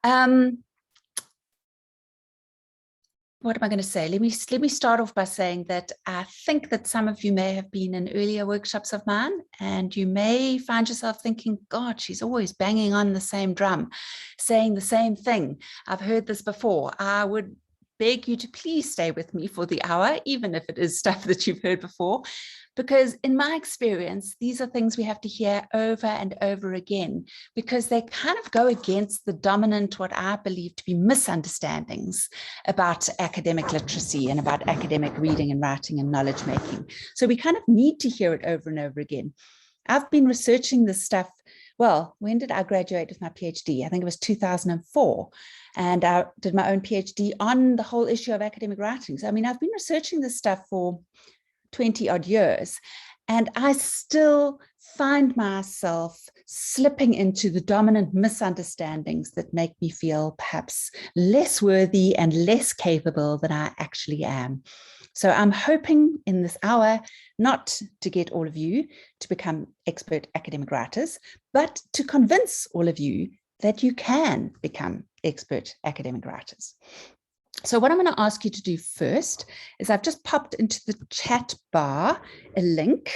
What am I going to say? Let me start off by saying that I think that some of you may have been in earlier workshops of mine, and you may find yourself thinking, God, she's always banging on the same drum, saying the same thing. I've heard this before. I would beg you to please stay with me for the hour, even if it is stuff that you've heard before, because in my experience, these are things we have to hear over and over again, because they kind of go against the dominant, what I believe to be misunderstandings about academic literacy and about academic reading and writing and knowledge making. So we kind of need to hear it over and over again. I've been researching this stuff. Well, when did I graduate with my PhD? I think it was 2004. And I did my own PhD on the whole issue of academic writing. So, I mean, I've been researching this stuff for 20 odd years, and I still find myself slipping into the dominant misunderstandings that make me feel perhaps less worthy and less capable than I actually am. So I'm hoping in this hour not to get all of you to become expert academic writers, but to convince all of you that you can become expert academic writers. So what I'm going to ask you to do first is I've just popped into the chat bar a link.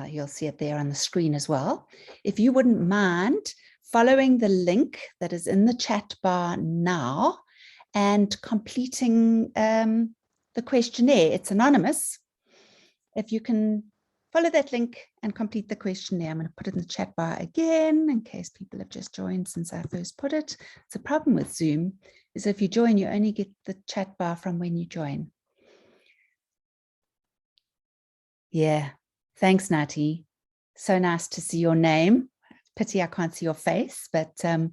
You'll see it there on the screen as well. If you wouldn't mind following the link that is in the chat bar now and completing the questionnaire. It's anonymous. If you can follow that link and complete the questionnaire, I'm going to put it in the chat bar again in case people have just joined since I first put it. It's a problem with Zoom is if you join, you only get the chat bar from when you join. Yeah, thanks, Nati. So nice to see your name. Pity I can't see your face, but so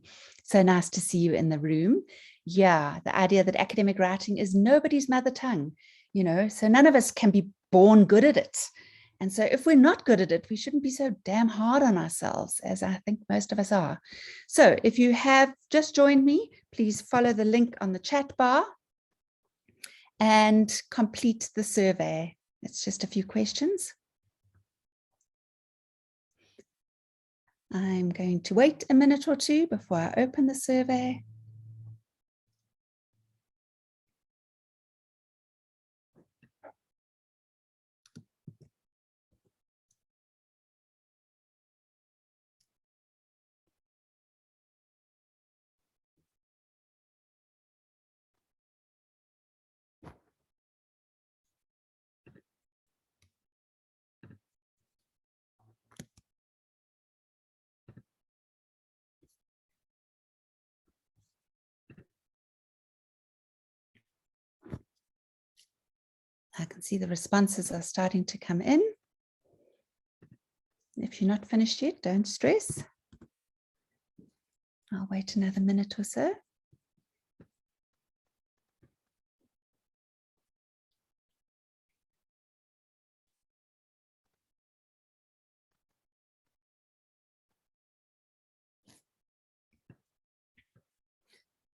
nice to see you in the room. Yeah, the idea that academic writing is nobody's mother tongue, you know, so none of us can be born good at it. And so if we're not good at it, we shouldn't be so damn hard on ourselves, as I think most of us are. So if you have just joined me, please follow the link on the chat bar and complete the survey. It's just a few questions. I'm going to wait a minute or two before I open the survey. I can see the responses are starting to come in. If you're not finished yet, don't stress. I'll wait another minute or so.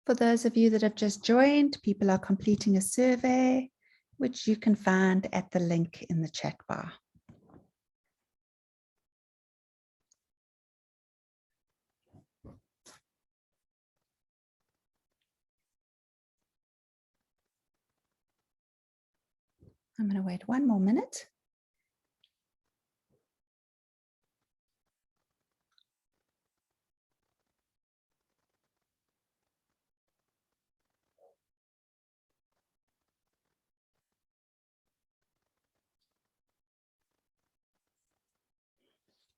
For those of you that have just joined, people are completing a survey, which you can find at the link in the chat bar. I'm going to wait one more minute.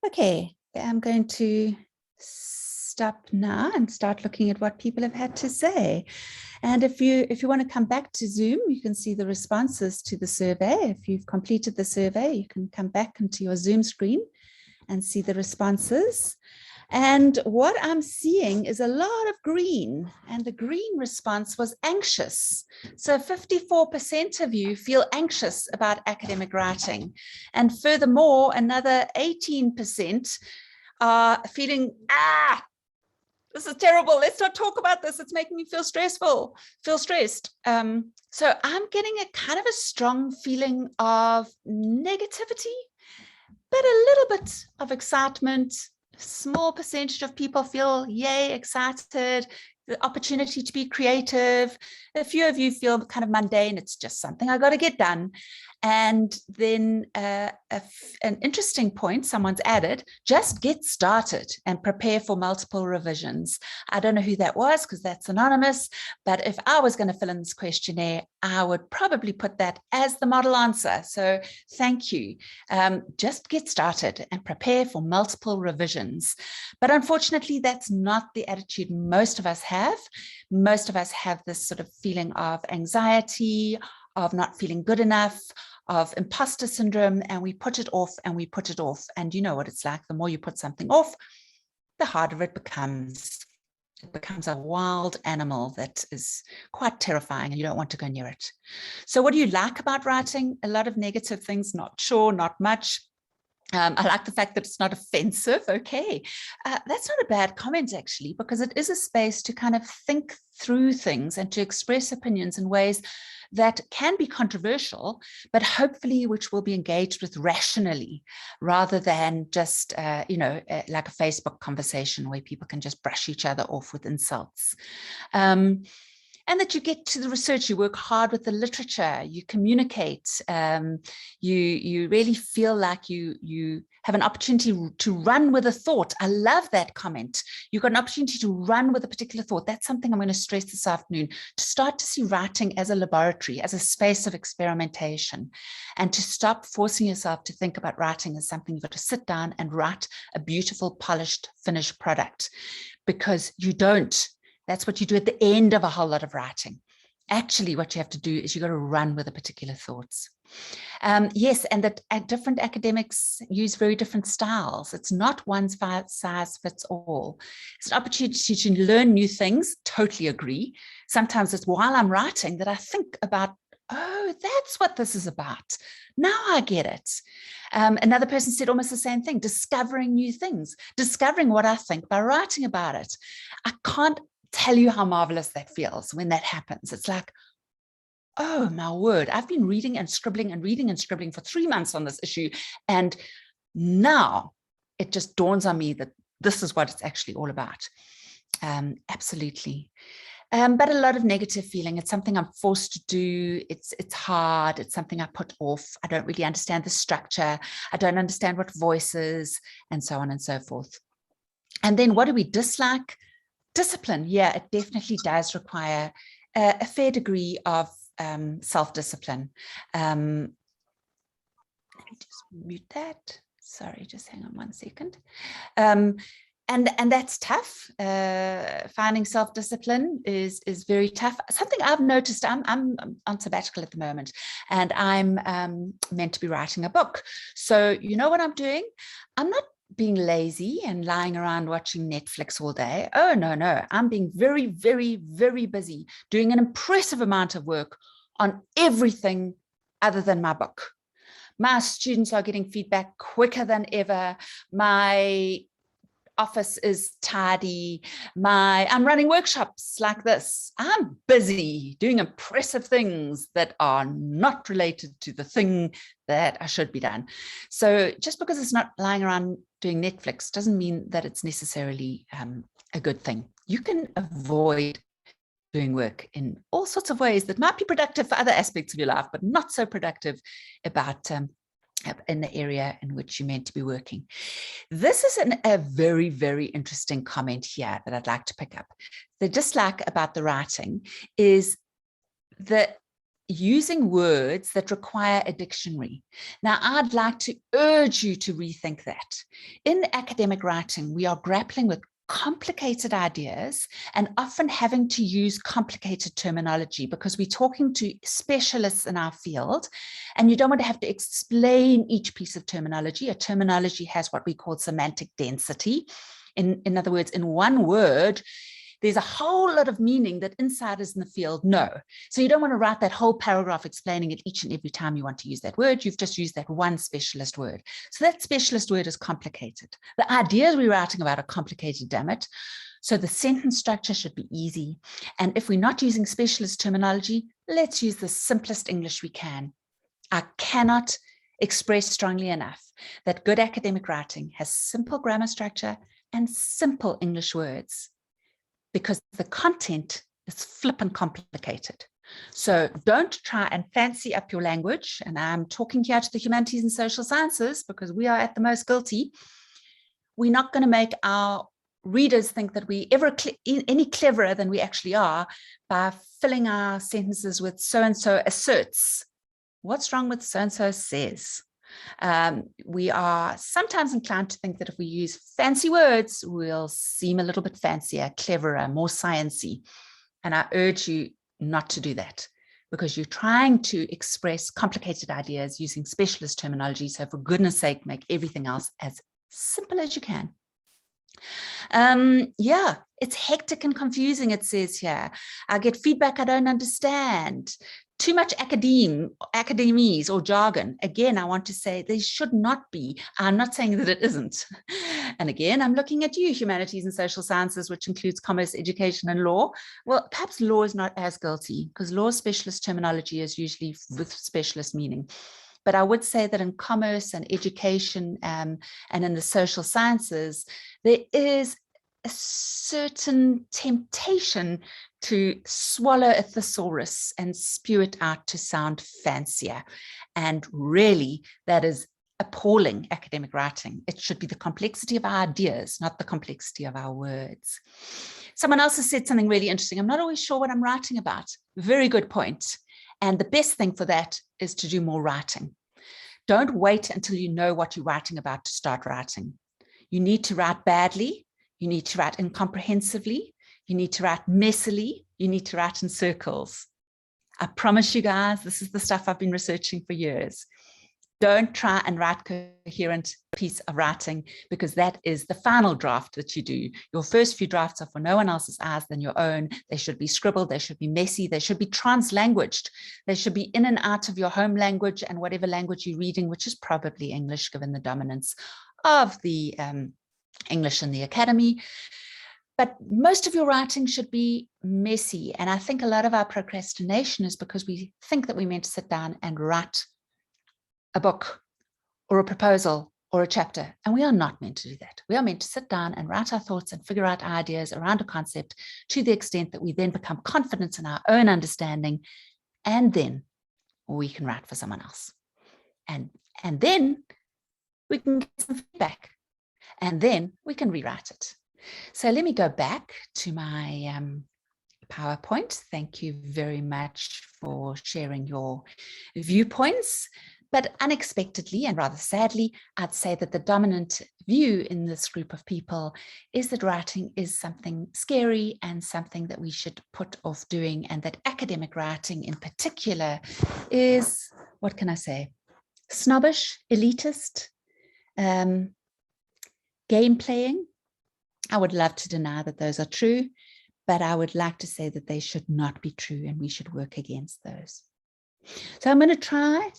Okay, I'm going to stop now and start looking at what people have had to say. And if you want to come back to Zoom, you can see the responses to the survey. If you've completed the survey, you can come back into your Zoom screen and see the responses. And what I'm seeing is a lot of green, and the green response was anxious. So 54% of you feel anxious about academic writing. And furthermore, another 18% are feeling, this is terrible. Let's not talk about this. It's making me feel stressed. So I'm getting a kind of a strong feeling of negativity, but a little bit of excitement. Small percentage of people feel yay excited. the opportunity to be creative. A few of you feel kind of mundane. It's just something I got to get done. And then an interesting point someone's added, just get started and prepare for multiple revisions. I don't know who that was because that's anonymous, but if I was going to fill in this questionnaire, I would probably put that as the model answer. So thank you. Just get started and prepare for multiple revisions. But unfortunately, that's not the attitude most of us have. Most of us have this sort of feeling of anxiety, of not feeling good enough, of imposter syndrome, and we put it off and we put it off. And you know what it's like. The more you put something off, the harder it becomes. It becomes a wild animal that is quite terrifying and you don't want to go near it. So what do you like about writing? A lot of negative things, not sure, not much. I like the fact that it's not offensive. Okay, that's not a bad comment, actually, because it is a space to kind of think through things and to express opinions in ways that can be controversial, but hopefully which will be engaged with rationally, rather than just, like a Facebook conversation where people can just brush each other off with insults. And that you get to the research, you work hard with the literature, you communicate, you really feel like you have an opportunity to run with a thought. I love that comment. You've got an opportunity to run with a particular thought. That's something I'm going to stress this afternoon, to start to see writing as a laboratory, as a space of experimentation, and to stop forcing yourself to think about writing as something you've got to sit down and write a beautiful, polished, finished product, because you don't. That's what you do at the end of a whole lot of writing. Actually, what you have to do is you've got to run with the particular thoughts. Yes, and that different academics use very different styles. It's not one size fits all. It's an opportunity to learn new things. Totally agree. Sometimes it's while I'm writing that I think about, oh, that's what this is about. Now I get it. Another person said almost the same thing, discovering new things, discovering what I think by writing about it. I can't tell you how marvelous that feels when that happens. It's like, oh my word, I've been reading and scribbling and reading and scribbling for 3 months on this issue. And now it just dawns on me that this is what it's actually all about. Absolutely. But a lot of negative feeling. It's something I'm forced to do. It's hard. It's something I put off. I don't really understand the structure. I don't understand what voice is, and so on and so forth. And then what do we dislike? Discipline. Yeah, it definitely does require a fair degree of self-discipline. Let me just mute that. Sorry, just hang on 1 second. And that's tough. Finding self-discipline is very tough. Something I've noticed, I'm on sabbatical at the moment, and I'm meant to be writing a book. So you know what I'm doing? I'm not being lazy and lying around watching Netflix all day. Oh, no. I'm being very, very, very busy doing an impressive amount of work on everything other than my book. My students are getting feedback quicker than ever. My office is tidy. I'm running workshops like this. I'm busy doing impressive things that are not related to the thing that I should be done. So just because it's not lying around doing Netflix doesn't mean that it's necessarily a good thing. You can avoid doing work in all sorts of ways that might be productive for other aspects of your life, but not so productive about in the area in which you're meant to be working. This is a very, very interesting comment here that I'd like to pick up. The dislike about the writing is that using words that require a dictionary. Now, I'd like to urge you to rethink that. In academic writing, we are grappling with complicated ideas and often having to use complicated terminology because we're talking to specialists in our field, and you don't want to have to explain each piece of terminology. A terminology has what we call semantic density. In other words, in one word, there's a whole lot of meaning that insiders in the field know. So you don't want to write that whole paragraph explaining it each and every time you want to use that word. You've just used that one specialist word. So that specialist word is complicated. The ideas we're writing about are complicated, damn it. So the sentence structure should be easy. And if we're not using specialist terminology, let's use the simplest English we can. I cannot express strongly enough that good academic writing has simple grammar structure and simple English words. because the content is flippin' complicated. So don't try and fancy up your language. And I'm talking here to the humanities and social sciences because we are at the most guilty. We're not going to make our readers think that we ever any cleverer than we actually are by filling our sentences with so-and-so asserts. What's wrong with so-and-so says? We are sometimes inclined to think that if we use fancy words, we'll seem a little bit fancier, cleverer, more sciencey. And I urge you not to do that, because you're trying to express complicated ideas using specialist terminology. So for goodness sake, make everything else as simple as you can. Yeah, it's hectic and confusing, it says here. I get feedback I don't understand. Too much academies or jargon. Again, I want to say there should not be. I'm not saying that it isn't. And again, I'm looking at you, humanities and social sciences, which includes commerce, education, and law. Well, perhaps law is not as guilty because law specialist terminology is usually with specialist meaning. But I would say that in commerce and education and in the social sciences, there is a certain temptation to swallow a thesaurus and spew it out to sound fancier. And really, that is appalling academic writing. It should be the complexity of our ideas, not the complexity of our words. Someone else has said something really interesting. I'm not always sure what I'm writing about. Very good point. And the best thing for that is to do more writing. Don't wait until you know what you're writing about to start writing. You need to write badly. You need to write incomprehensively. You need to write messily. You need to write in circles. I promise you guys, this is the stuff I've been researching for years. Don't try and write a coherent piece of writing, because that is the final draft that you do. Your first few drafts are for no one else's eyes than your own. They should be scribbled. They should be messy. They should be translanguaged. They should be in and out of your home language and whatever language you're reading, which is probably English, given the dominance of the English in the academy. But most of your writing should be messy. And I think a lot of our procrastination is because we think that we're meant to sit down and write a book or a proposal or a chapter. And we are not meant to do that. We are meant to sit down and write our thoughts and figure out ideas around a concept to the extent that we then become confident in our own understanding. And then we can write for someone else. And then we can get some feedback. And then we can rewrite it. So let me go back to my PowerPoint. Thank you very much for sharing your viewpoints. But unexpectedly and rather sadly, I'd say that the dominant view in this group of people is that writing is something scary and something that we should put off doing, and that academic writing in particular is, what can I say, snobbish, elitist, game playing. I would love to deny that those are true, but I would like to say that they should not be true, and we should work against those. So I'm going to try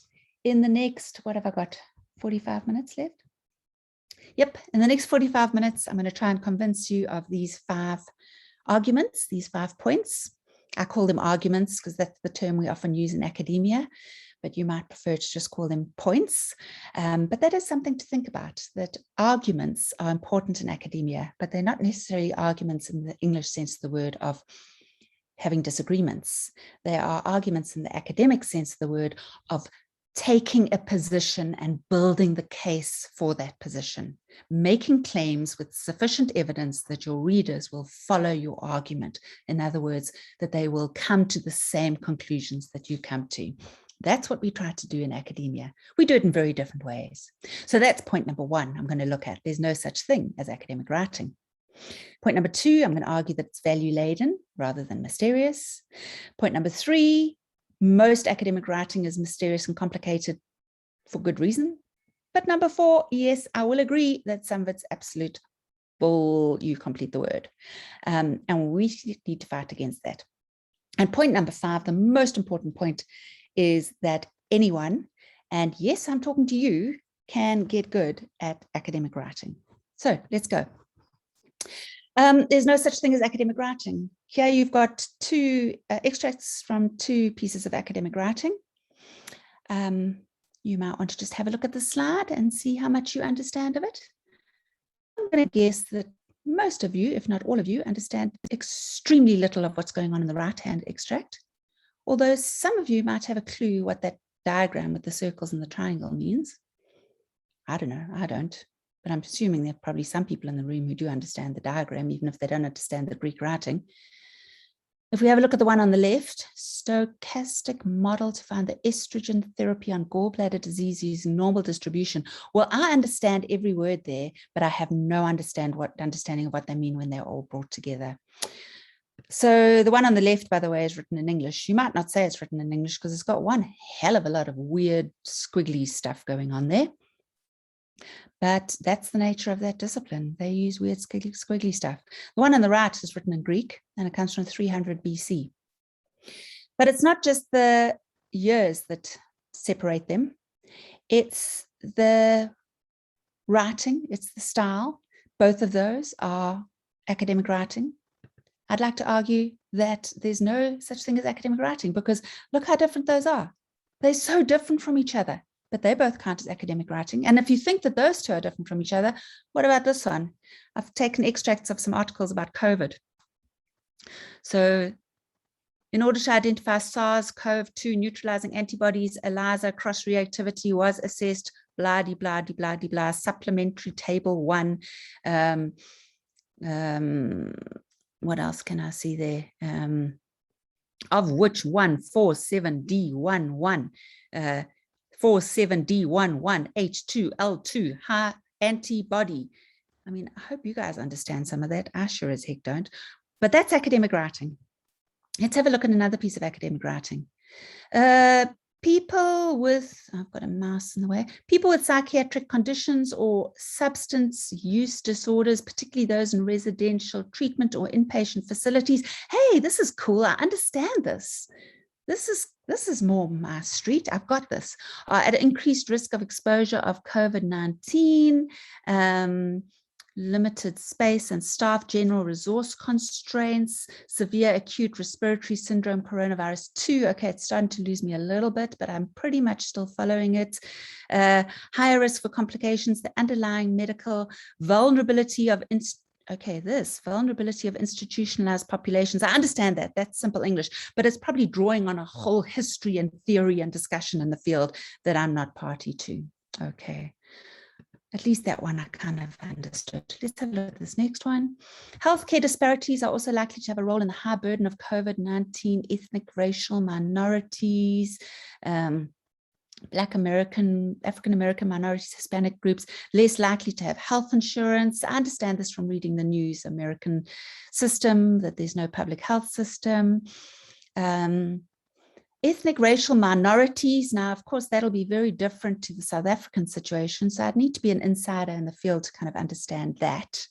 in the next, what have I got, 45 minutes left? Yep, in the next 45 minutes, I'm going to try and convince you of these 5 arguments, these 5 points. I call them arguments because that's the term we often use in academia, but you might prefer to just call them points. But that is something to think about, that arguments are important in academia, but they're not necessarily arguments in the English sense of the word of having disagreements. They are arguments in the academic sense of the word of taking a position and building the case for that position, making claims with sufficient evidence that your readers will follow your argument. In other words, that they will come to the same conclusions that you come to. That's what we try to do in academia. We do it in very different ways. So that's point number 1 I'm going to look at. There's no such thing as academic writing. Point number 2, I'm going to argue that it's value-laden rather than mysterious. Point number 3, most academic writing is mysterious and complicated for good reason. But number 4, yes, I will agree that some of it's absolute bull, you complete the word. And we need to fight against that. And point number 5, the most important point, is that anyone, and yes, I'm talking to you, can get good at academic writing. So let's go. There's no such thing as academic writing. Here you've got 2 extracts from 2 pieces of academic writing. You might want to just have a look at the slide and see how much you understand of it. I'm going to guess that most of you, if not all of you, understand extremely little of what's going on in the right-hand extract, although some of you might have a clue what that diagram with the circles and the triangle means. I don't know, I don't, but I'm assuming there are probably some people in the room who do understand the diagram, even if they don't understand the Greek writing. If we have a look at the one on the left, stochastic model to find the estrogen therapy on gallbladder disease using normal distribution. Well, I understand every word there, but I have no understanding of what they mean when they're all brought together. So the one on the left, by the way, is written in English. You might not say it's written in English because it's got one hell of a lot of weird squiggly stuff going on there. But that's the nature of that discipline. They use weird squiggly stuff. The one on the right is written in Greek, and it comes from 300 BC. But it's not just the years that separate them. It's the writing, it's the style. Both of those are academic writing. I'd like to argue that there's no such thing as academic writing, because look how different those are. They're so different from each other, but they both count as academic writing. And if you think that those two are different from each other, what about this one? I've taken extracts of some articles about COVID. So in order to identify SARS-CoV-2 neutralizing antibodies, ELISA cross-reactivity was assessed, blah, de, blah, de, blah, de, blah, supplementary table 1. What else can I see there? Of which one, 47D11, 47D11, H2L2, high antibody. I mean, I hope you guys understand some of that. I sure as heck don't. But that's academic writing. Let's have a look at another piece of academic writing. People with, I've got a mouse in the way, people with psychiatric conditions or substance use disorders, particularly those in residential treatment or inpatient facilities. Hey, this is cool. I understand this. This is more my street. I've got this. At increased risk of exposure of COVID-19, limited space and staff, general resource constraints, severe acute respiratory syndrome, coronavirus 2. Okay, it's starting to lose me a little bit, but I'm pretty much still following it. Higher risk for complications, the underlying medical vulnerability of vulnerability of institutionalized populations. I understand that. That's simple English, but it's probably drawing on a whole history and theory and discussion in the field that I'm not party to. Okay. At least that one I kind of understood. Let's have a look at this next one. Healthcare disparities are also likely to have a role in the high burden of COVID-19, ethnic, racial minorities, Black American, African American minorities, Hispanic groups, less likely to have health insurance. I understand this from reading the news, American system, that there's no public health system. Ethnic racial minorities. Now, of course, that'll be very different to the South African situation. So I'd need to be an insider in the field to kind of understand that.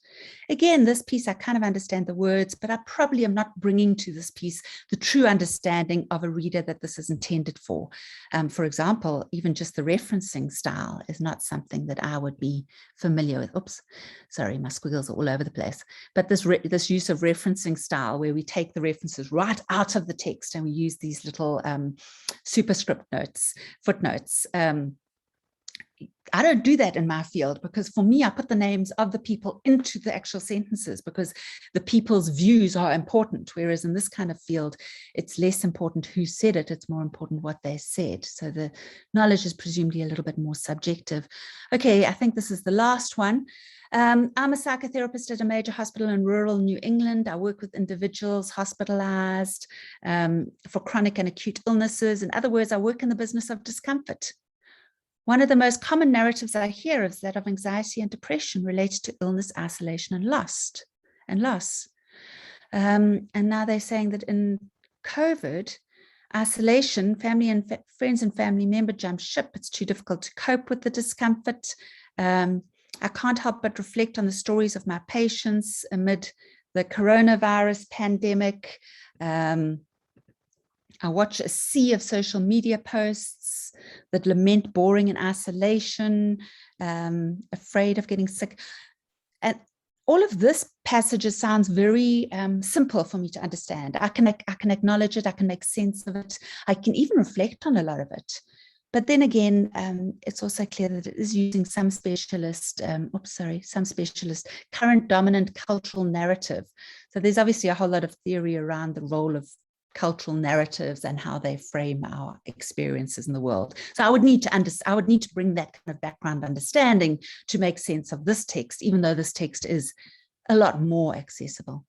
Again, this piece, I kind of understand the words, but I probably am not bringing to this piece the true understanding of a reader that this is intended for. For example, even just the referencing style is not something that I would be familiar with. Oops, sorry, my squiggles are all over the place. But this use of referencing style where we take the references right out of the text and we use these little superscript notes, footnotes. I don't do that in my field, because for me, I put the names of the people into the actual sentences because the people's views are important. Whereas in this kind of field, it's less important who said it. It's more important what they said. So the knowledge is presumably a little bit more subjective. Okay, I think this is the last one. I'm a psychotherapist at a major hospital in rural New England. I work with individuals hospitalized for chronic and acute illnesses. In other words, I work in the business of discomfort. One of the most common narratives I hear is that of anxiety and depression related to illness, isolation, and loss. And now they're saying that in COVID, isolation, family and friends and family member jump ship. It's too difficult to cope with the discomfort. I can't help but reflect on the stories of my patients amid the coronavirus pandemic. I watch a sea of social media posts that lament boring and isolation, afraid of getting sick. And all of this passages sounds very simple for me to understand. I can acknowledge it. I can make sense of it. I can even reflect on a lot of it. But then again, it's also clear that it is using some specialist current dominant cultural narrative. So there's obviously a whole lot of theory around the role of cultural narratives and how they frame our experiences in the world. So I would need to bring that kind of background understanding to make sense of this text, even though this text is a lot more accessible.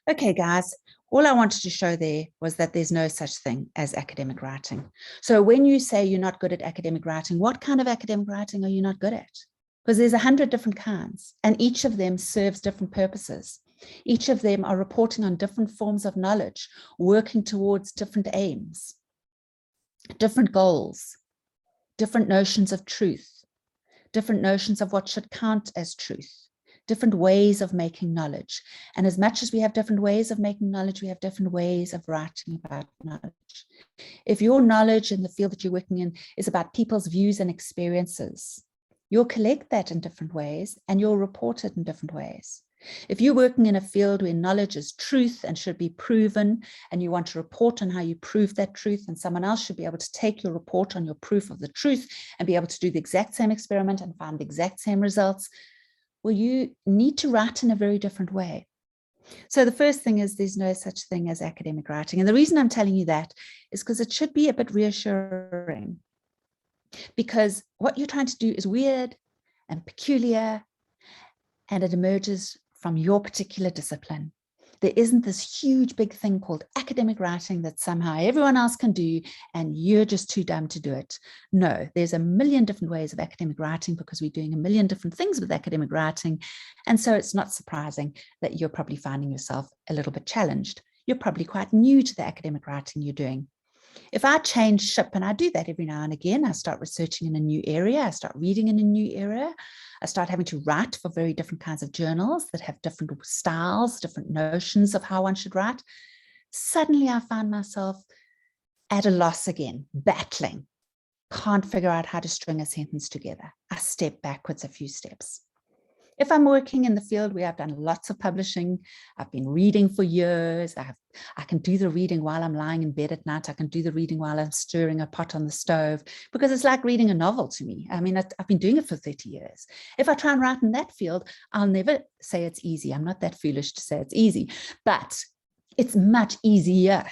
Okay, guys, all I wanted to show there was that there's no such thing as academic writing. So when you say you're not good at academic writing, what kind of academic writing are you not good at? Because there's 100 different kinds, and each of them serves different purposes. Each of them are reporting on different forms of knowledge, working towards different aims, different goals, different notions of truth, different notions of what should count as truth, different ways of making knowledge. And as much as we have different ways of making knowledge, we have different ways of writing about knowledge. If your knowledge in the field that you're working in is about people's views and experiences, you'll collect that in different ways and you'll report it in different ways. If you're working in a field where knowledge is truth and should be proven, and you want to report on how you prove that truth, and someone else should be able to take your report on your proof of the truth and be able to do the exact same experiment and find the exact same results, well, you need to write in a very different way. So the first thing is there's no such thing as academic writing. And the reason I'm telling you that is because it should be a bit reassuring, because what you're trying to do is weird and peculiar, and it emerges from your particular discipline. There isn't this huge big thing called academic writing that somehow everyone else can do and you're just too dumb to do it. No, there's a million different ways of academic writing because we're doing a million different things with academic writing. And so it's not surprising that you're probably finding yourself a little bit challenged. You're probably quite new to the academic writing you're doing. If I change ship, and I do that every now and again, I start researching in a new area, I start reading in a new area, I start having to write for very different kinds of journals that have different styles, different notions of how one should write. Suddenly I find myself at a loss again, battling, can't figure out how to string a sentence together. I step backwards a few steps. If I'm working in the field where I've done lots of publishing, I've been reading for years, I can do the reading while I'm lying in bed at night, I can do the reading while I'm stirring a pot on the stove, because it's like reading a novel to me. I mean, I've been doing it for 30 years. If I try and write in that field, I'll never say it's easy. I'm not that foolish to say it's easy, but it's much easier.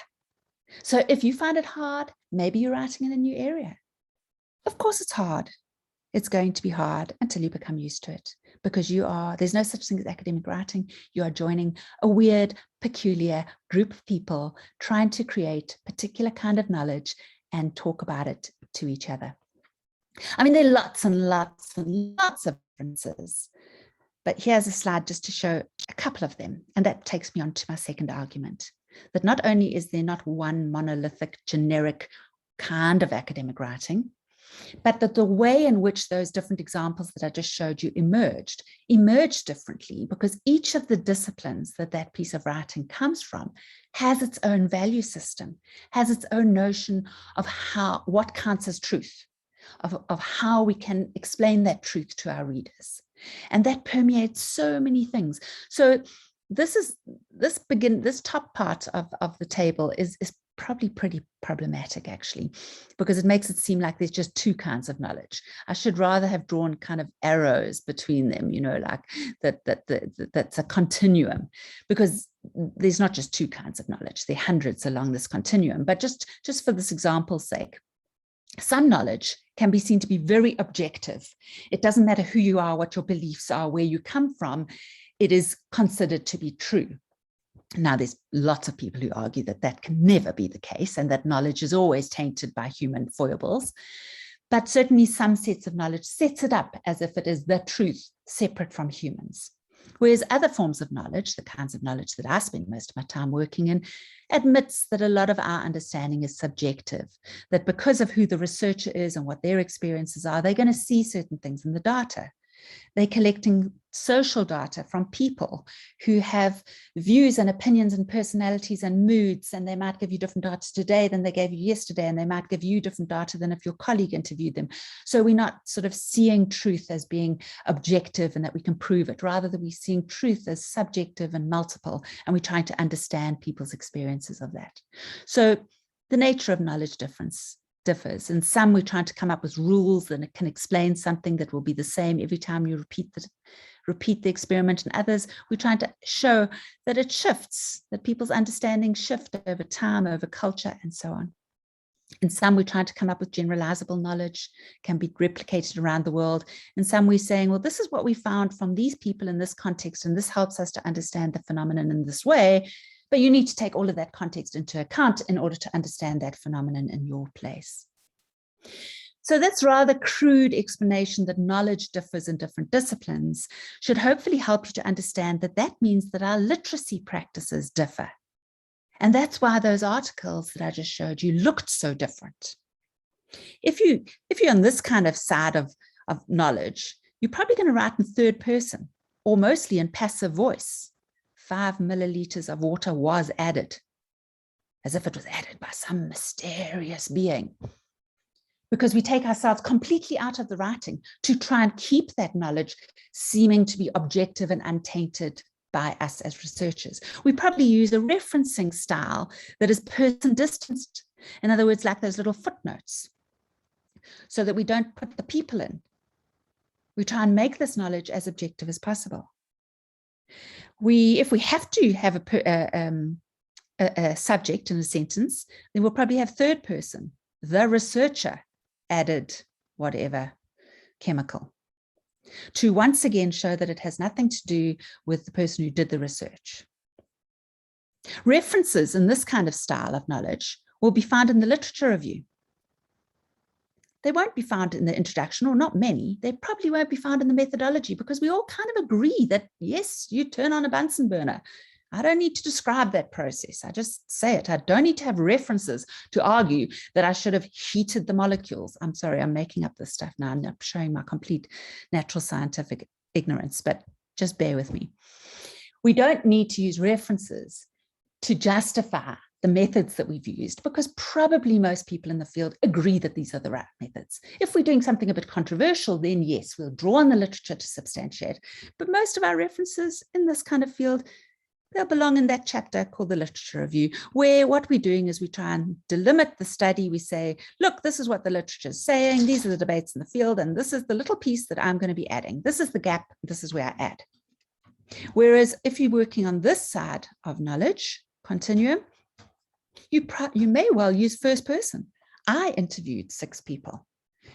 So if you find it hard, maybe you're writing in a new area. Of course it's hard. It's going to be hard until you become used to it, because there's no such thing as academic writing. You are joining a weird, peculiar group of people trying to create a particular kind of knowledge and talk about it to each other. I mean, there are lots and lots and lots of differences, but here's a slide just to show a couple of them. And that takes me on to my second argument, that not only is there not one monolithic, generic kind of academic writing, but that the way in which those different examples that I just showed you emerged differently, because each of the disciplines that piece of writing comes from has its own value system, has its own notion of what counts as truth, of how we can explain that truth to our readers. And that permeates so many things. So this top part of the table is probably pretty problematic, actually, because it makes it seem like there's just two kinds of knowledge. I should rather have drawn kind of arrows between them, like that's a continuum, because there's not just two kinds of knowledge, there are hundreds along this continuum. But just for this example's sake, some knowledge can be seen to be very objective. It doesn't matter who you are, what your beliefs are, where you come from, it is considered to be true. Now, there's lots of people who argue that can never be the case and that knowledge is always tainted by human foibles. But certainly some sets of knowledge sets it up as if it is the truth separate from humans. Whereas other forms of knowledge, the kinds of knowledge that I spend most of my time working in, admits that a lot of our understanding is subjective, that because of who the researcher is and what their experiences are, they're going to see certain things in the data. They're collecting social data from people who have views and opinions and personalities and moods, and they might give you different data today than they gave you yesterday, and they might give you different data than if your colleague interviewed them. So we're not sort of seeing truth as being objective and that we can prove it, rather than we're seeing truth as subjective and multiple, and we're trying to understand people's experiences of that. So the nature of knowledge differs differs. In some, we're trying to come up with rules that can explain something that will be the same every time you repeat the experiment. In others, we're trying to show that it shifts, that people's understanding shift over time, over culture, and so on. In some, we're trying to come up with generalizable knowledge, can be replicated around the world. In some, we're saying, well, this is what we found from these people in this context, and this helps us to understand the phenomenon in this way. But you need to take all of that context into account in order to understand that phenomenon in your place. So that's rather crude explanation that knowledge differs in different disciplines should hopefully help you to understand that that means that our literacy practices differ. And that's why those articles that I just showed you looked so different. If you're on this kind of side of knowledge, you're probably going to write in third person or mostly in passive voice. 5 milliliters of water was added, as if it was added by some mysterious being. Because we take ourselves completely out of the writing to try and keep that knowledge seeming to be objective and untainted by us as researchers. We probably use a referencing style that is person distanced. In other words, like those little footnotes, so that we don't put the people in. We try and make this knowledge as objective as possible. If we have to have a subject in a sentence, then we'll probably have third person. The researcher added whatever chemical, to once again show that it has nothing to do with the person who did the research. References in this kind of style of knowledge will be found in the literature review. They won't be found in the introduction, or not many. They probably won't be found in the methodology, because we all kind of agree that, yes, you turn on a Bunsen burner. I don't need to describe that process. I just say it. I don't need to have references to argue that I should have heated the molecules. I'm sorry, I'm making up this stuff now. I'm showing my complete natural scientific ignorance, but just bear with me. We don't need to use references to justify the methods that we've used, because probably most people in the field agree that these are the right methods. If we're doing something a bit controversial, then yes, we'll draw on the literature to substantiate. But most of our references in this kind of field, they'll belong in that chapter called the literature review, where what we're doing is we try and delimit the study. We say, look, this is what the literature is saying. These are the debates in the field, and this is the little piece that I'm going to be adding. This is the gap. This is where I add. Whereas if you're working on this side of knowledge continuum, you may well use first person. I interviewed 6 people.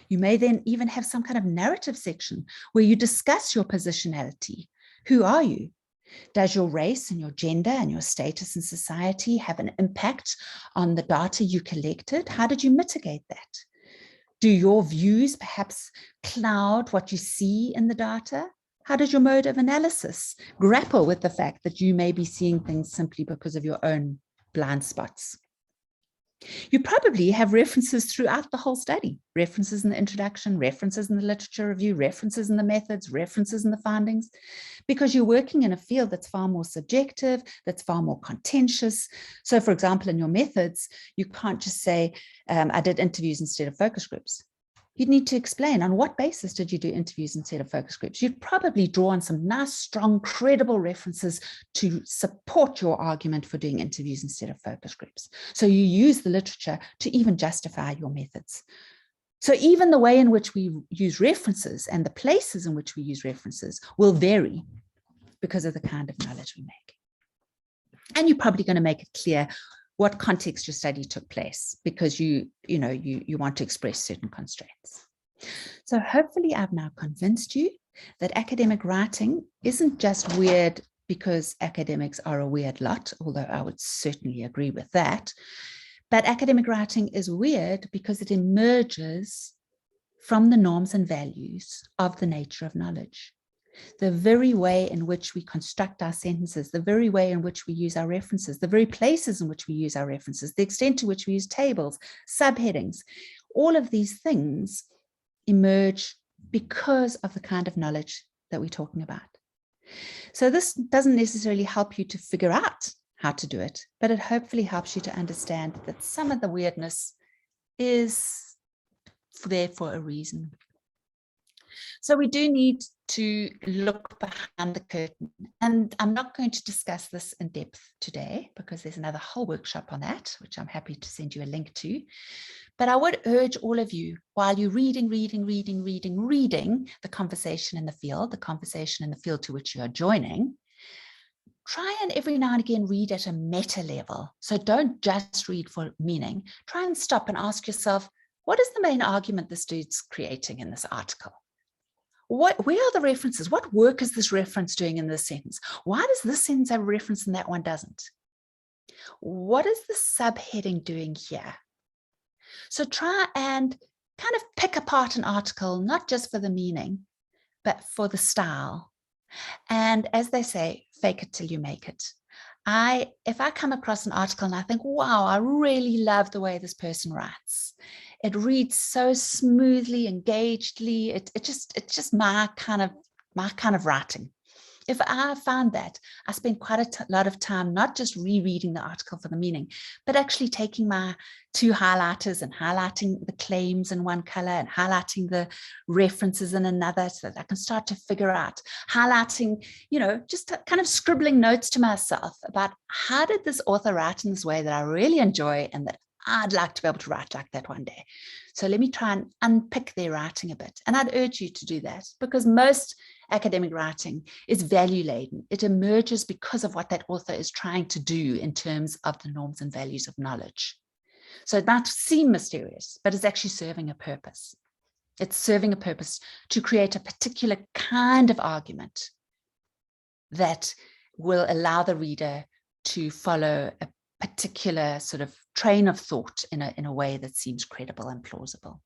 You may then even have some kind of narrative section where you discuss your positionality. Who are you? Does your race and your gender and your status in society have an impact on the data you collected? How did you mitigate that? Do your views perhaps cloud what you see in the data? How does your mode of analysis grapple with the fact that you may be seeing things simply because of your own blind spots? You probably have references throughout the whole study, references in the introduction, references in the literature review, references in the methods, references in the findings, because you're working in a field that's far more subjective, that's far more contentious. So for example, in your methods, you can't just say, I did interviews instead of focus groups. You'd need to explain on what basis did you do interviews instead of focus groups. You'd probably draw on some nice, strong, credible references to support your argument for doing interviews instead of focus groups. So you use the literature to even justify your methods. So even the way in which we use references and the places in which we use references will vary because of the kind of knowledge we make. And you're probably going to make it clear what context your study took place, because you want to express certain constraints. So hopefully I've now convinced you that academic writing isn't just weird because academics are a weird lot, although I would certainly agree with that. But academic writing is weird because it emerges from the norms and values of the nature of knowledge. The very way in which we construct our sentences, the very way in which we use our references, the very places in which we use our references, the extent to which we use tables, subheadings, all of these things emerge because of the kind of knowledge that we're talking about. So this doesn't necessarily help you to figure out how to do it, but it hopefully helps you to understand that some of the weirdness is there for a reason. So we do need to look behind the curtain. And I'm not going to discuss this in depth today because there's another whole workshop on that, which I'm happy to send you a link to. But I would urge all of you, while you're reading the conversation in the field to which you are joining, try and every now and again read at a meta level. So don't just read for meaning. Try and stop and ask yourself, what is the main argument this dude's creating in this article? Where are the references? What work is this reference doing in this sentence? Why does this sentence have a reference and that one doesn't? What is the subheading doing here? So try and kind of pick apart an article, not just for the meaning, but for the style. And as they say, fake it till you make it. If I come across an article and I think, wow, I really love the way this person writes. It reads so smoothly, engagedly. It's just my kind of writing. If I found that, I spend quite a lot of time not just rereading the article for the meaning, but actually taking my 2 highlighters and highlighting the claims in one color and highlighting the references in another so that I can start to figure out, highlighting, just kind of scribbling notes to myself about how did this author write in this way that I really enjoy and that I'd like to be able to write like that one day. So let me try and unpick their writing a bit. And I'd urge you to do that because most academic writing is value laden. It emerges because of what that author is trying to do in terms of the norms and values of knowledge. So it might seem mysterious, but it's actually serving a purpose. It's serving a purpose to create a particular kind of argument that will allow the reader to follow a particular sort of train of thought in a way that seems credible and plausible.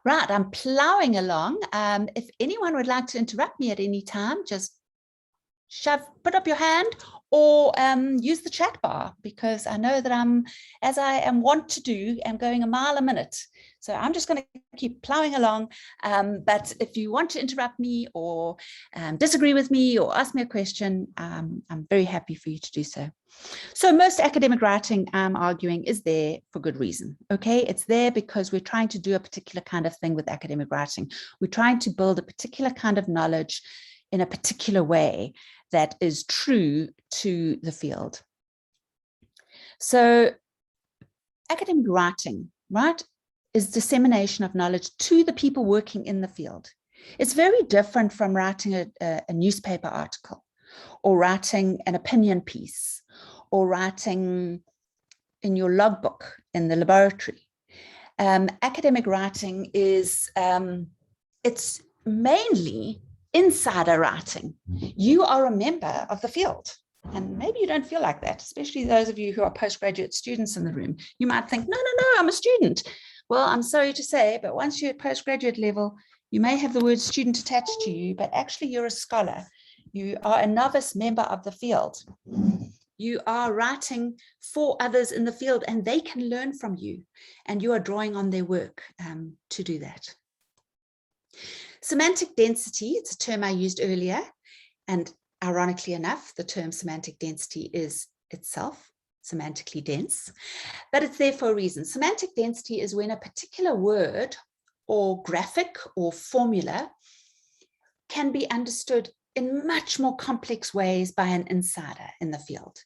Right, I'm plowing along. If anyone would like to interrupt me at any time, just put up your hand or use the chat bar, because I know that as I am wont to do, I'm going a mile a minute. So I'm just going to keep plowing along. But if you want to interrupt me or disagree with me or ask me a question, I'm very happy for you to do so. So most academic writing, I'm arguing, is there for good reason. Okay, it's there because we're trying to do a particular kind of thing with academic writing. We're trying to build a particular kind of knowledge in a particular way that is true to the field. So academic writing, right, is dissemination of knowledge to the people working in the field. It's very different from writing a newspaper article or writing an opinion piece or writing in your logbook in the laboratory. Academic writing is, it's mainly insider writing. You are a member of the field. And maybe you don't feel like that, especially those of you who are postgraduate students in the room. You might think, no, I'm a student. Well, I'm sorry to say, but once you're at postgraduate level, you may have the word student attached to you, but actually you're a scholar. You are a novice member of the field. You are writing for others in the field and they can learn from you. And you are drawing on their work to do that. Semantic density, it's a term I used earlier, and ironically enough, the term semantic density is itself semantically dense, but it's there for a reason. Semantic density is when a particular word or graphic or formula can be understood in much more complex ways by an insider in the field.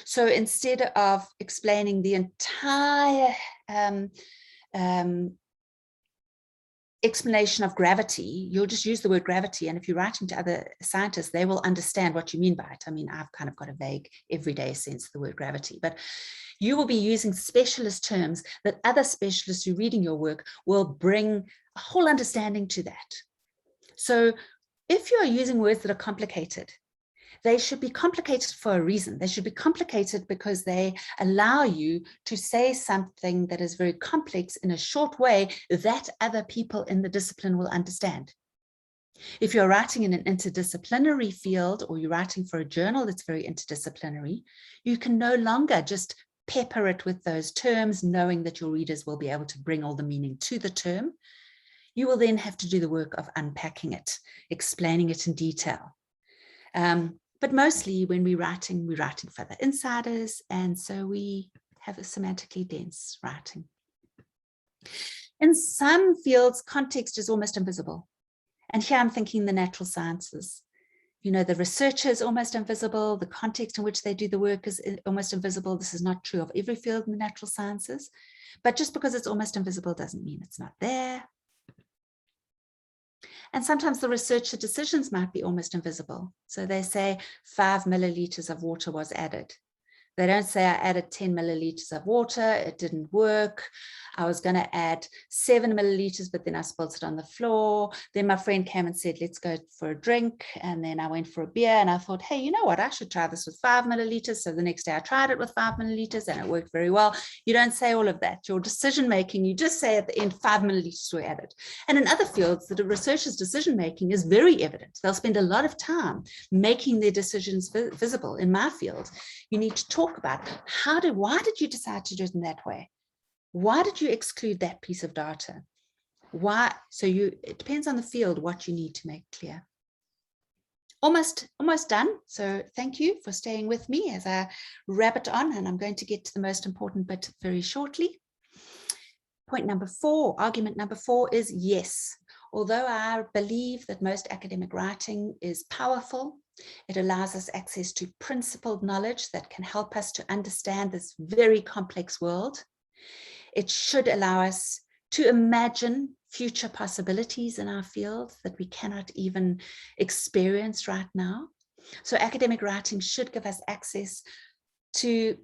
So instead of explaining the entire explanation of gravity, you'll just use the word gravity. And if you're writing to other scientists, they will understand what you mean by it. I mean, I've kind of got a vague everyday sense of the word gravity, but you will be using specialist terms that other specialists who are reading your work will bring a whole understanding to that. So if you are using words that are complicated, they should be complicated for a reason. They should be complicated because they allow you to say something that is very complex in a short way that other people in the discipline will understand. If you're writing in an interdisciplinary field or you're writing for a journal that's very interdisciplinary, you can no longer just pepper it with those terms, knowing that your readers will be able to bring all the meaning to the term. You will then have to do the work of unpacking it, explaining it in detail. But mostly when we're writing for the insiders, and so we have a semantically dense writing. In some fields, context is almost invisible. And here I'm thinking the natural sciences. You know, the researcher is almost invisible. The context in which they do the work is almost invisible. This is not true of every field in the natural sciences. But just because it's almost invisible doesn't mean it's not there. And sometimes the researcher decisions might be almost invisible. So they say 5 milliliters of water was added. They don't say I added 10 milliliters of water, it didn't work. I was going to add 7 milliliters, but then I spilled it on the floor. Then my friend came and said, let's go for a drink. And then I went for a beer and I thought, hey, you know what? I should try this with 5 milliliters. So the next day I tried it with 5 milliliters and it worked very well. You don't say all of that. Your decision making, you just say at the end, 5 milliliters were added. And in other fields, the researcher's decision making is very evident. They'll spend a lot of time making their decisions visible. In my field, you need to talk about why did you decide to do it in that way? Why did you exclude that piece of data? Why? So it depends on the field what you need to make clear. Almost done. So thank you for staying with me as I rabbit on, and I'm going to get to the most important bit very shortly. Point number 4, argument number 4 is yes. Although I believe that most academic writing is powerful, it allows us access to principled knowledge that can help us to understand this very complex world. It should allow us to imagine future possibilities in our field that we cannot even experience right now. So academic writing should give us access to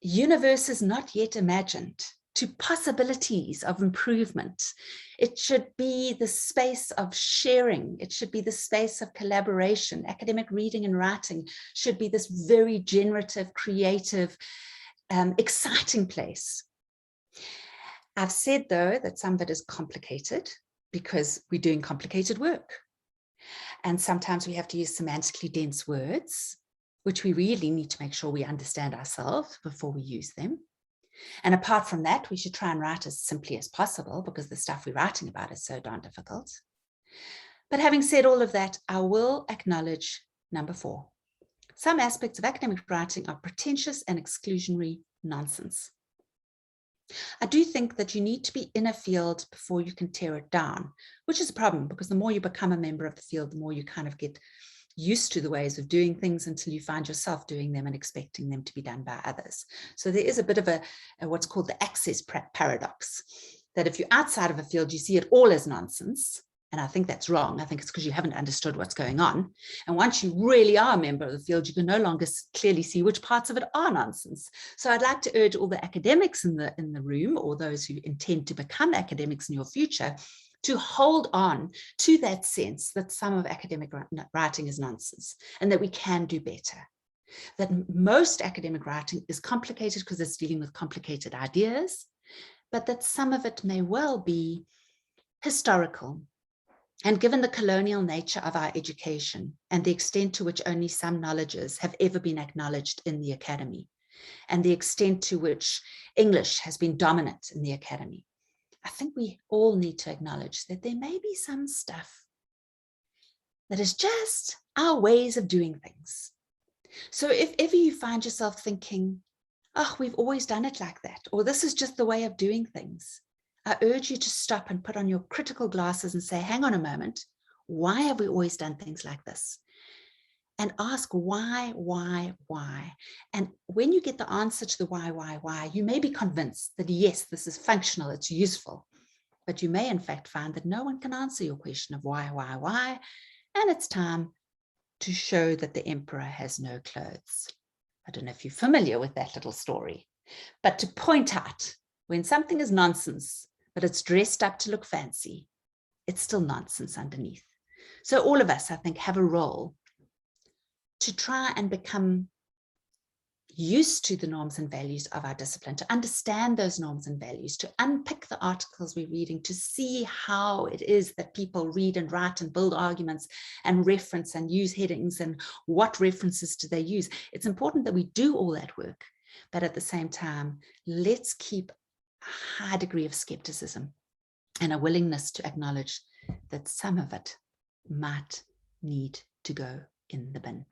universes not yet imagined, to possibilities of improvement. It should be the space of sharing. It should be the space of collaboration. Academic reading and writing should be this very generative, creative, exciting place. I've said, though, that some of it is complicated because we're doing complicated work. And sometimes we have to use semantically dense words, which we really need to make sure we understand ourselves before we use them. And apart from that, we should try and write as simply as possible because the stuff we're writing about is so darn difficult. But having said all of that, I will acknowledge number 4. Some aspects of academic writing are pretentious and exclusionary nonsense. I do think that you need to be in a field before you can tear it down, which is a problem because the more you become a member of the field, the more you kind of get used to the ways of doing things until you find yourself doing them and expecting them to be done by others. So there is a bit of a what's called the access paradox, that if you're outside of a field, you see it all as nonsense. And I think that's wrong. I think it's because you haven't understood what's going on. And once you really are a member of the field, you can no longer clearly see which parts of it are nonsense. So I'd like to urge all the academics in the room, or those who intend to become academics in your future, to hold on to that sense that some of academic writing is nonsense and that we can do better. That most academic writing is complicated because it's dealing with complicated ideas, but that some of it may well be historical. And given the colonial nature of our education and the extent to which only some knowledges have ever been acknowledged in the academy, and the extent to which English has been dominant in the academy, I think we all need to acknowledge that there may be some stuff that is just our ways of doing things. So if ever you find yourself thinking, oh, we've always done it like that, or this is just the way of doing things, I urge you to stop and put on your critical glasses and say, hang on a moment, why have we always done things like this? And ask why? And when you get the answer to the why, you may be convinced that yes, this is functional, it's useful, but you may in fact find that no one can answer your question of why, and it's time to show that the emperor has no clothes. I don't know if you're familiar with that little story, but to point out when something is nonsense, but it's dressed up to look fancy, it's still nonsense underneath. So all of us, I think, have a role to try and become used to the norms and values of our discipline, to understand those norms and values, to unpick the articles we're reading, to see how it is that people read and write and build arguments and reference and use headings and what references do they use. It's important that we do all that work, but at the same time, let's keep a high degree of skepticism and a willingness to acknowledge that some of it might need to go in the bin.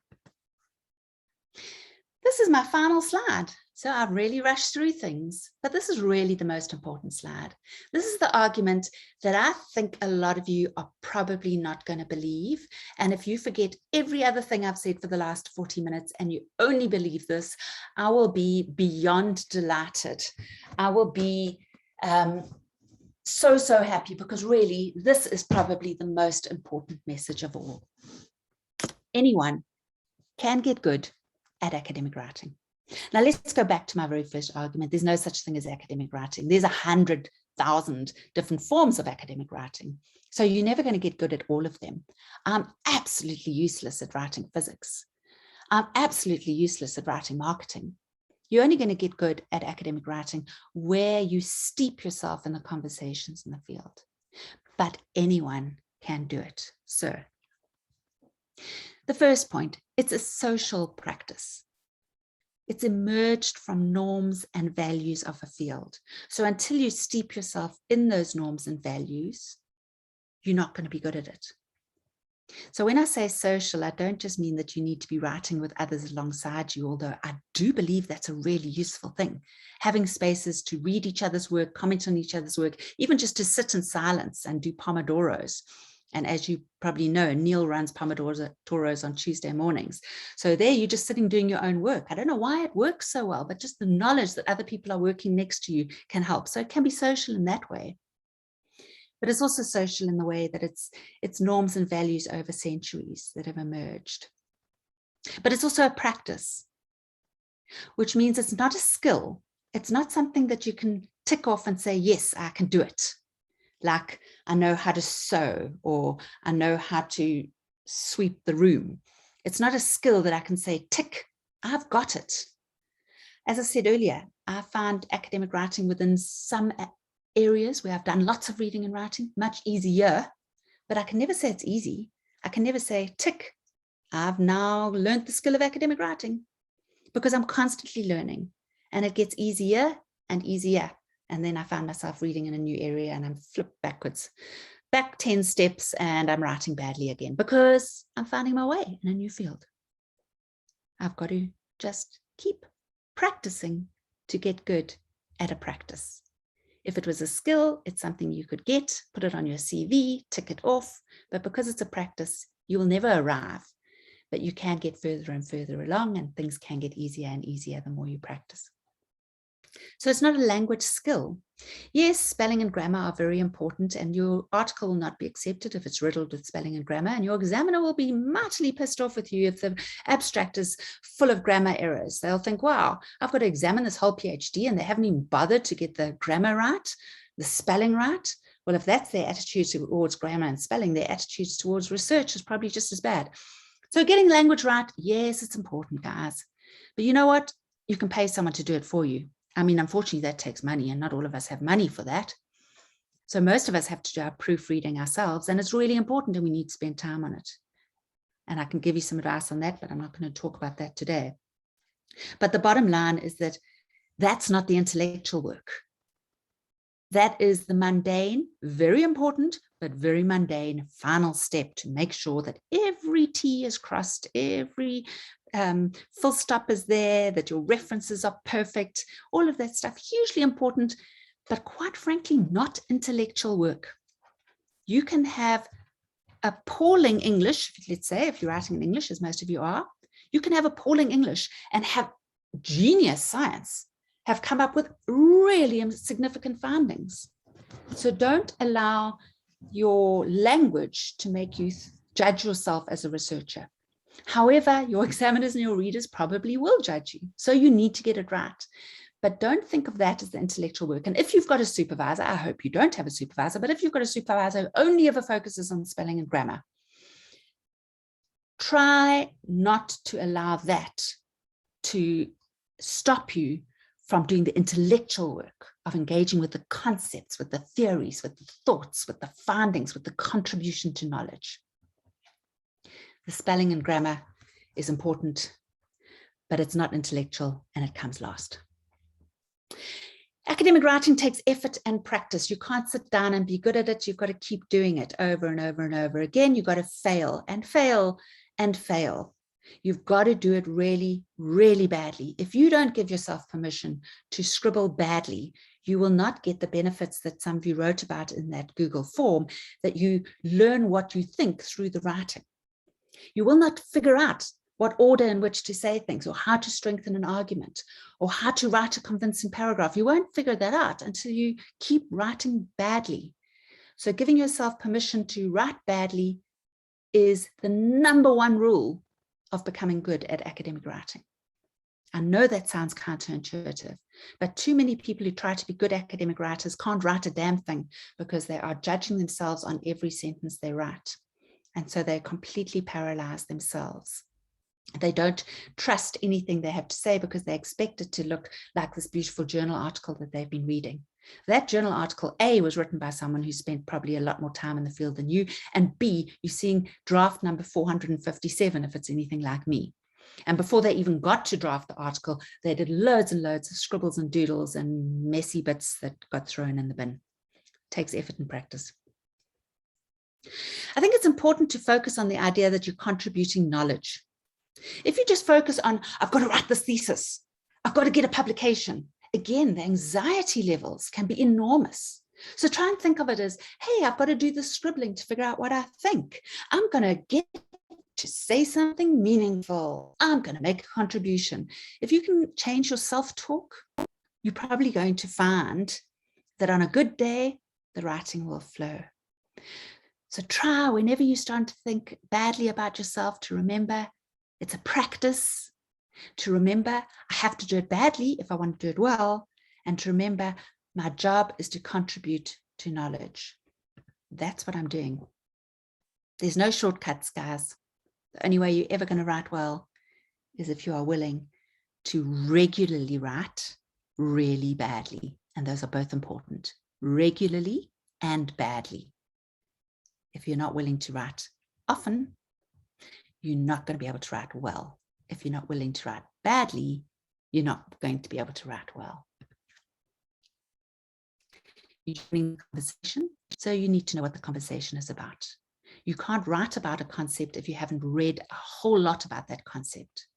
This is my final slide. So I've really rushed through things, but this is really the most important slide. This is the argument that I think a lot of you are probably not going to believe. And if you forget every other thing I've said for the last 40 minutes and you only believe this, I will be beyond delighted. I will be so happy, because really this is probably the most important message of all. Anyone can get good at academic writing. Now let's go back to my very first argument. There's no such thing as academic writing. There's 100,000 different forms of academic writing. So you're never going to get good at all of them. I'm absolutely useless at writing physics. I'm absolutely useless at writing marketing. You're only going to get good at academic writing where you steep yourself in the conversations in the field. But anyone can do it. So the first point, it's a social practice. It's emerged from norms and values of a field. So until you steep yourself in those norms and values, you're not going to be good at it. So when I say social, I don't just mean that you need to be writing with others alongside you, although I do believe that's a really useful thing. Having spaces to read each other's work, comment on each other's work, even just to sit in silence and do pomodoros. And as you probably know, Neil runs pomodoros on Tuesday mornings. So there you're just sitting doing your own work. I don't know why it works so well, but just the knowledge that other people are working next to you can help. So it can be social in that way. But it's also social in the way that it's norms and values over centuries that have emerged. But it's also a practice, which means it's not a skill. It's not something that you can tick off and say, yes, I can do it. Like I know how to sew, or I know how to sweep the room. It's not a skill that I can say, tick, I've got it. As I said earlier, I found academic writing within some areas where I've done lots of reading and writing much easier, but I can never say it's easy. I can never say, tick, I've now learned the skill of academic writing, because I'm constantly learning and it gets easier and easier. And then I found myself reading in a new area and I'm flipped back 10 steps and I'm writing badly again because I'm finding my way in a new field. I've got to just keep practicing to get good at a practice. If it was a skill, it's something you could get, put it on your CV, tick it off. But because it's a practice, you will never arrive. But you can get further and further along, and things can get easier and easier the more you practice. So it's not a language skill. Yes, spelling and grammar are very important, and your article will not be accepted if it's riddled with spelling and grammar, and your examiner will be mightily pissed off with you if the abstract is full of grammar errors. They'll think, wow, I've got to examine this whole PhD and they haven't even bothered to get the grammar right, the spelling right. Well, if that's their attitude towards grammar and spelling, their attitudes towards research is probably just as bad. So getting language right, yes, it's important, guys. But you know what? You can pay someone to do it for you. I mean, unfortunately, that takes money, and not all of us have money for that. So most of us have to do our proofreading ourselves, and it's really important, and we need to spend time on it. And I can give you some advice on that, but I'm not going to talk about that today. But the bottom line is that that's not the intellectual work. That is the mundane, very important, but very mundane final step to make sure that every T is crossed, every full stop is there, that your references are perfect, all of that stuff, hugely important, but quite frankly, not intellectual work. You can have appalling English, let's say, if you're writing in English, as most of you are, you can have appalling English and have genius science, have come up with really significant findings. So don't allow your language to make you judge yourself as a researcher. However, your examiners and your readers probably will judge you. So you need to get it right. But don't think of that as the intellectual work. And if you've got a supervisor, I hope you don't have a supervisor, but if you've got a supervisor who only ever focuses on spelling and grammar, try not to allow that to stop you from doing the intellectual work of engaging with the concepts, with the theories, with the thoughts, with the findings, with the contribution to knowledge. The spelling and grammar is important, but it's not intellectual, and it comes last. Academic writing takes effort and practice. You can't sit down and be good at it. You've got to keep doing it over and over and over again. You've got to fail and fail and fail. You've got to do it really, really badly. If you don't give yourself permission to scribble badly, you will not get the benefits that some of you wrote about in that Google form, that you learn what you think through the writing. You will not figure out what order in which to say things, or how to strengthen an argument, or how to write a convincing paragraph. You won't figure that out until you keep writing badly. So giving yourself permission to write badly is the number one rule of becoming good at academic writing. I know that sounds counterintuitive, but too many people who try to be good academic writers can't write a damn thing because they are judging themselves on every sentence they write. And so they completely paralyze themselves. They don't trust anything they have to say because they expect it to look like this beautiful journal article that they've been reading. That journal article, A, was written by someone who spent probably a lot more time in the field than you, and B, you're seeing draft number 457 if it's anything like me. And before they even got to draft the article, they did loads and loads of scribbles and doodles and messy bits that got thrown in the bin. It takes effort and practice. I think it's important to focus on the idea that you're contributing knowledge. If you just focus on, I've got to write this thesis, I've got to get a publication, again, the anxiety levels can be enormous. So try and think of it as, hey, I've got to do the scribbling to figure out what I think. I'm going to get to say something meaningful. I'm going to make a contribution. If you can change your self-talk, you're probably going to find that on a good day, the writing will flow. So try, whenever you start to think badly about yourself, to remember it's a practice, to remember I have to do it badly if I want to do it well, and to remember my job is to contribute to knowledge. That's what I'm doing. There's no shortcuts, guys. The only way you're ever going to write well is if you are willing to regularly write really badly. And those are both important, regularly and badly. If you're not willing to write often, you're not going to be able to write well. If you're not willing to write badly, you're not going to be able to write well. You're joining the conversation, so you need to know what the conversation is about. You can't write about a concept if you haven't read a whole lot about that concept.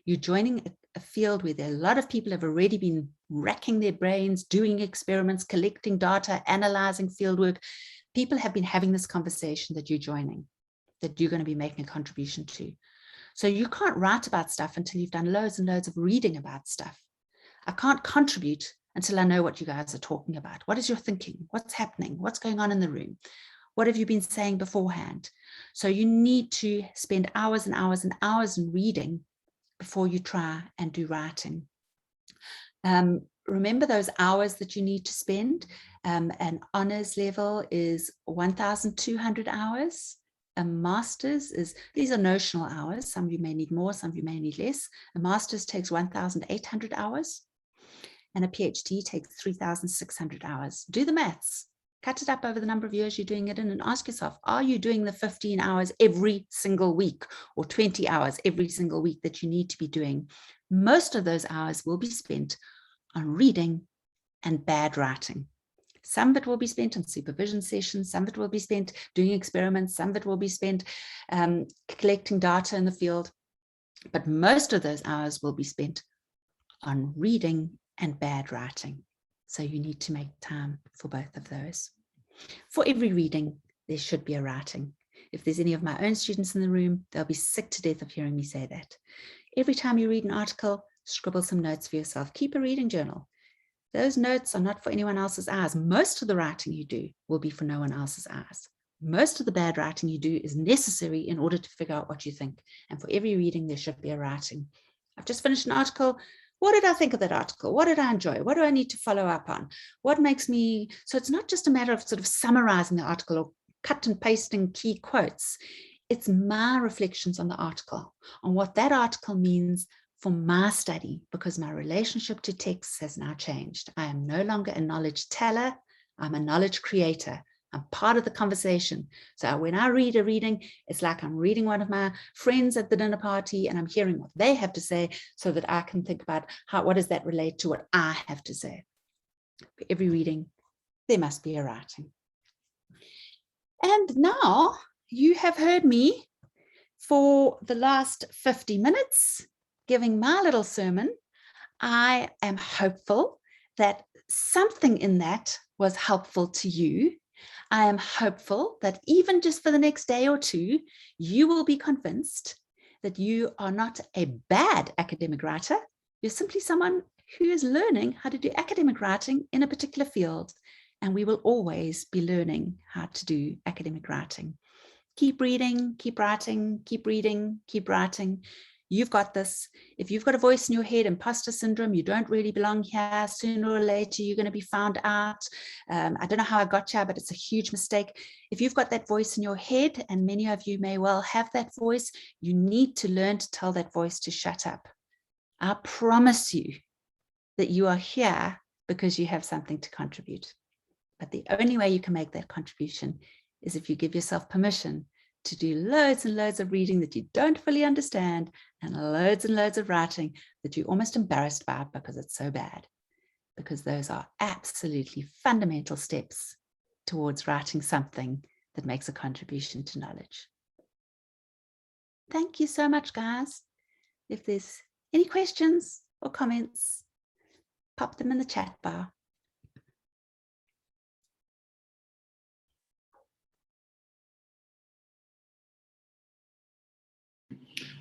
You're joining a field where there are a lot of people have already been racking their brains, doing experiments, collecting data, analyzing fieldwork. People have been having this conversation that you're joining, that you're going to be making a contribution to. So you can't write about stuff until you've done loads and loads of reading about stuff. I can't contribute until I know what you guys are talking about. What is your thinking? What's happening? What's going on in the room? What have you been saying beforehand? So you need to spend hours and hours and hours in reading before you try and do writing. Remember those hours that you need to spend. An honors level is 1,200 hours. A master's is, these are notional hours. Some of you may need more, some of you may need less. A master's takes 1,800 hours. And a PhD takes 3,600 hours. Do the maths. Cut it up over the number of years you're doing it in and ask yourself, are you doing the 15 hours every single week or 20 hours every single week that you need to be doing? Most of those hours will be spent on reading and bad writing. Some of it will be spent on supervision sessions, some of it will be spent doing experiments, some of it will be spent collecting data in the field, but most of those hours will be spent on reading and bad writing. So you need to make time for both of those. For every reading, there should be a writing. If there's any of my own students in the room, they'll be sick to death of hearing me say that. Every time you read an article, scribble some notes for yourself. Keep a reading journal. Those notes are not for anyone else's eyes. Most of the writing you do will be for no one else's eyes. Most of the bad writing you do is necessary in order to figure out what you think. And for every reading, there should be a writing. I've just finished an article. What did I think of that article? What did I enjoy? What do I need to follow up on? What makes me, so it's not just a matter of sort of summarizing the article or cut and pasting key quotes. It's my reflections on the article, on what that article means for my study, because my relationship to text has now changed. I am no longer a knowledge teller, I'm a knowledge creator. I'm part of the conversation. So when I read a reading, it's like I'm reading one of my friends at the dinner party and I'm hearing what they have to say so that I can think about what does that relate to what I have to say. For every reading, there must be a writing. And now you have heard me for the last 50 minutes, giving my little sermon, I am hopeful that something in that was helpful to you. I am hopeful that even just for the next day or two, you will be convinced that you are not a bad academic writer. You're simply someone who is learning how to do academic writing in a particular field. And we will always be learning how to do academic writing. Keep reading, keep writing, keep reading, keep writing. You've got this. If you've got a voice in your head, imposter syndrome, you don't really belong here, sooner or later, you're going to be found out. I don't know how I got here, but it's a huge mistake. If you've got that voice in your head, and many of you may well have that voice, you need to learn to tell that voice to shut up. I promise you that you are here because you have something to contribute. But the only way you can make that contribution is if you give yourself permission to do loads and loads of reading that you don't fully understand, and loads of writing that you're almost embarrassed about because it's so bad. Because those are absolutely fundamental steps towards writing something that makes a contribution to knowledge. Thank you so much, guys. If there's any questions or comments, pop them in the chat bar.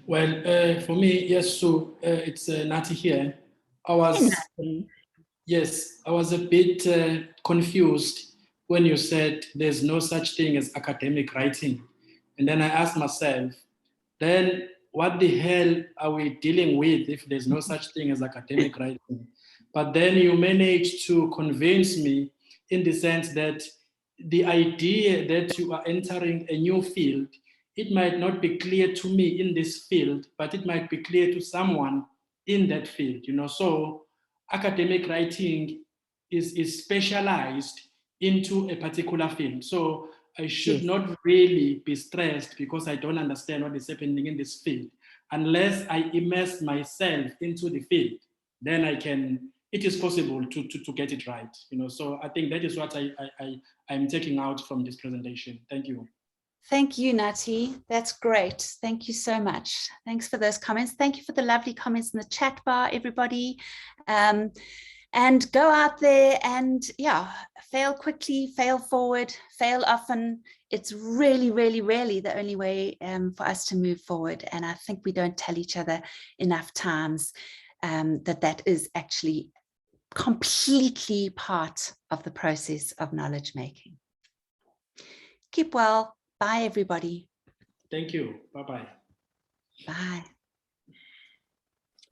Well, for me, yes, so it's Nati here. I was a bit confused when you said there's no such thing as academic writing. And then I asked myself, then what the hell are we dealing with if there's no such thing as academic writing? But then you managed to convince me in the sense that the idea that you are entering a new field, it might not be clear to me in this field, but it might be clear to someone in that field, you know. So academic writing is specialized into a particular field. So I should not really be stressed because I don't understand what is happening in this field. Unless I immerse myself into the field, then it is possible to get it right, you know. So I think that is what I'm taking out from this presentation. Thank you. Thank you, Nati. That's great. Thank you so much. Thanks for those comments. Thank you for the lovely comments in the chat bar, everybody. And go out there and, yeah, fail quickly, fail forward, fail often. It's really, really, really the only way for us to move forward. And I think we don't tell each other enough times that is actually completely part of the process of knowledge making. Keep well. Bye, everybody. Thank you. Bye-bye. Bye.